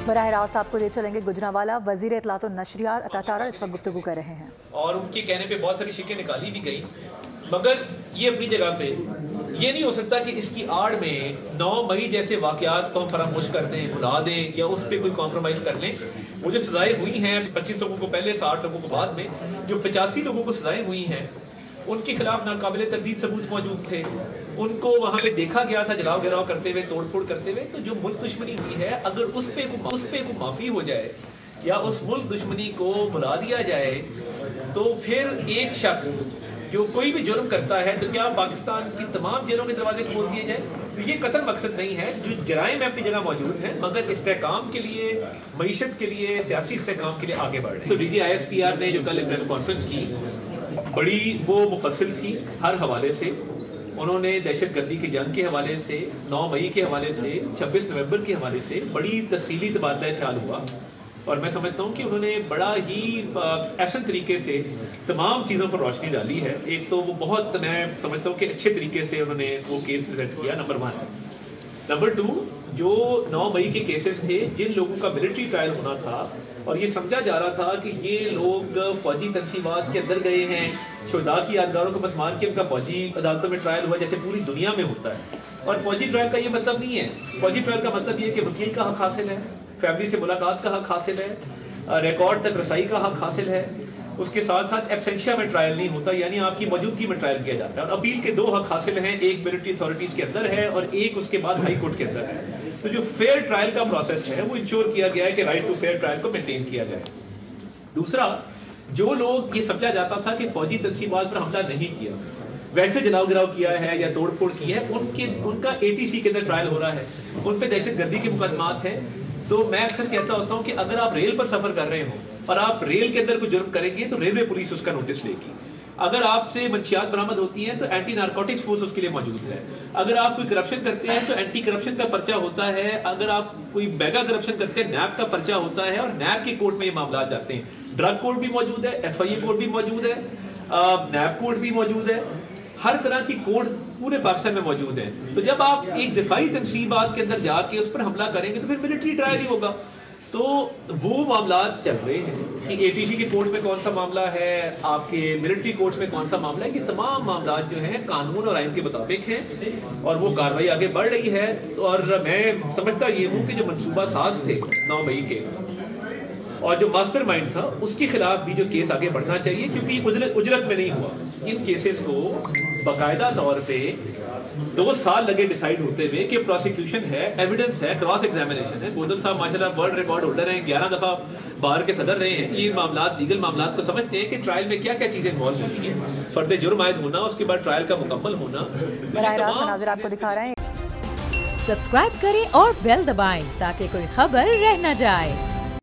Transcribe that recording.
براہ راست آپ کو لے چلیں گے گجرانوالہ. وزیر اطلاعات و نشریات عطا تارڑ اس وقت گفتگو کر رہے ہیں اور ان کے کہنے پہ بہت ساری شکیں نکالی بھی گئی، مگر یہ اپنی جگہ پہ یہ نہیں ہو سکتا کہ اس کی آڑ میں 9 مئی جیسے واقعات کو ہم فراموش کر دیں، بھلا دیں یا اس پہ کوئی کمپرومائز کر لیں. وہ جو سزائیں ہوئی ہیں 25 لوگوں کو پہلے، 60 لوگوں کو بعد میں، جو 85 لوگوں کو سزائیں ہوئی ہیں ان کے خلاف ناقابل تردید ثبوت موجود تھے. ان کو وہاں پہ دیکھا گیا تھا جلاؤ گراؤ کرتے ہوئے، توڑ پھوڑ کرتے ہوئے. تو جو ملک دشمنی ہوئی ہے اگر اس پہ کوئی معافی ہو جائے یا اس ملک دشمنی کو بھلا دیا جائے تو پھر ایک شخص جو کوئی بھی جرم کرتا ہے تو کیا پاکستان کی تمام جیلوں کے دروازے کھول دیے جائے؟ تو یہ قتل مقصد نہیں ہے. جو جرائم اپنی جگہ موجود ہیں مگر استحکام کے لیے، معیشت کے لیے، سیاسی استحکام کے لیے آگے بڑھ رہے ہیں. تو ڈی جی ISPR نے جو کل پریس کانفرنس کی بڑی وہ مفصل تھی ہر حوالے سے. انہوں نے دہشت گردی کی جنگ کے حوالے سے، 9 مئی کے حوالے سے، 26 نومبر کے حوالے سے بڑی تفصیلی تبادلہ خیال ہوا. اور میں سمجھتا ہوں کہ انہوں نے بڑا ہی احسن طریقے سے تمام چیزوں پر روشنی ڈالی ہے. ایک تو وہ بہت، میں سمجھتا ہوں کہ اچھے طریقے سے انہوں نے وہ کیس پریزنٹ کیا، نمبر 1. نمبر 2، جو 9 مئی کے کیسز تھے جن لوگوں کا ملٹری ٹرائل ہونا تھا اور یہ سمجھا جا رہا تھا کہ یہ لوگ فوجی تنصیبات کے اندر گئے ہیں، شہداء کی یادگاروں کو مسمار کے ان کا فوجی عدالتوں میں ٹرائل ہوا جیسے پوری دنیا میں ہوتا ہے. اور فوجی ٹرائل کا یہ مطلب نہیں ہے. فوجی ٹرائل کا مطلب یہ ہے کہ وکیل کا حق حاصل ہے، فیملی سے ملاقات کا حق حاصل ہے، ریکارڈ تک رسائی کا حق حاصل ہے. اس کے ساتھ ساتھ ایبسنشیا میں ٹرائل نہیں ہوتا، یعنی آپ کی موجودگی میں ٹرائل کیا جاتا ہے. اور اپیل کے 2 حق حاصل ہیں، ایک ملٹری اتھارٹیز کے اندر ہے اور ایک اس کے بعد ہائی کورٹ کے اندر ہے. تو جو فیئر ٹرائل کا پروسیس ہے وہ انشور کیا گیا ہے کہ رائٹ ٹو فیئر ٹرائل کو مینٹین کیا جائے. دوسرا، جو لوگ یہ سمجھا جاتا تھا کہ فوجی تنصیبات پر حملہ نہیں کیا، ویسے جلاؤ گراؤ کیا ہے یا توڑ پھوڑ کی ہے، ان کا ATC کے اندر ٹرائل ہو رہا ہے، ان پہ دہشت گردی کے مقدمات ہیں. تو میں اکثر کہتا ہوتا ہوں کہ اگر آپ ریل پر سفر کر رہے ہوں اور آپ ریل کے اندر کوئی جرم کریں گے تو ریلوے پولیس اس کا نوٹس لے گی. اگر آپ سے منشیات برآمد ہوتی ہیں تو اینٹی نارکوٹکس فورس اس کے لیے موجود ہے. اگر آپ کوئی کرپشن کرتے ہیں تو اینٹی کرپشن کا پرچہ ہوتا ہے. اگر آپ کوئی میگا کرپشن کرتے ہیں نیب کا پرچہ ہوتا ہے اور نیب کی کورٹ میں یہ معاملات جاتے ہیں. ڈرگ کورٹ بھی موجود ہے، FIA کورٹ بھی موجود ہے، نیب کورٹ بھی موجود ہے. ہر طرح کی کورٹ پورے پاکستان میں موجود ہیں. تو جب آپ ایک دفاعی تنصیبات کے اندر جا کے اس پر حملہ کریں گے تو پھر ملٹری ٹرائل ہی ہوگا. تو وہ معاملات چل رہے ہیں کہ ATC کی کورٹ میں کون سا معاملہ ہے، آپ کے ملٹری کورٹ میں کون سا معاملہ ہے. یہ تمام معاملات جو ہیں قانون اور آئین کے مطابق ہیں اور وہ کارروائی آگے بڑھ رہی ہے. اور میں سمجھتا یہ ہوں کہ جو منصوبہ ساز تھے 9 مئی کے اور جو ماسٹر مائنڈ تھا اس کے خلاف بھی جو کیس آگے بڑھنا چاہیے، کیونکہ یہ اجرت میں نہیں ہوا. ان کیسز کو باقاعدہ طور پہ 2 سال لگے ڈیسائیڈ ہوتے ہوئے کہ پروسیکیوشن ہے، ایویڈنس ہے، کراس ایگزامینیشن ہے. بودل صاحب ماشاءاللہ ورلڈ ریکارڈ ہولڈر ہیں، 11 دفعہ بار کے صدر رہے ہیں. یہ معاملات، لیگل معاملات کو سمجھتے ہیں کہ ٹرائل میں کیا کیا چیزیں انوالو ہوتی ہیں. فرد جرم عائد ہونا، اس کے بعد ٹرائل کا مکمل ہونا. براہ راست مناظر آپ کو دکھا رہے ہیں. سبسکرائب کریں اور بیل دبائیں تاکہ کوئی خبر رہ نہ جائے.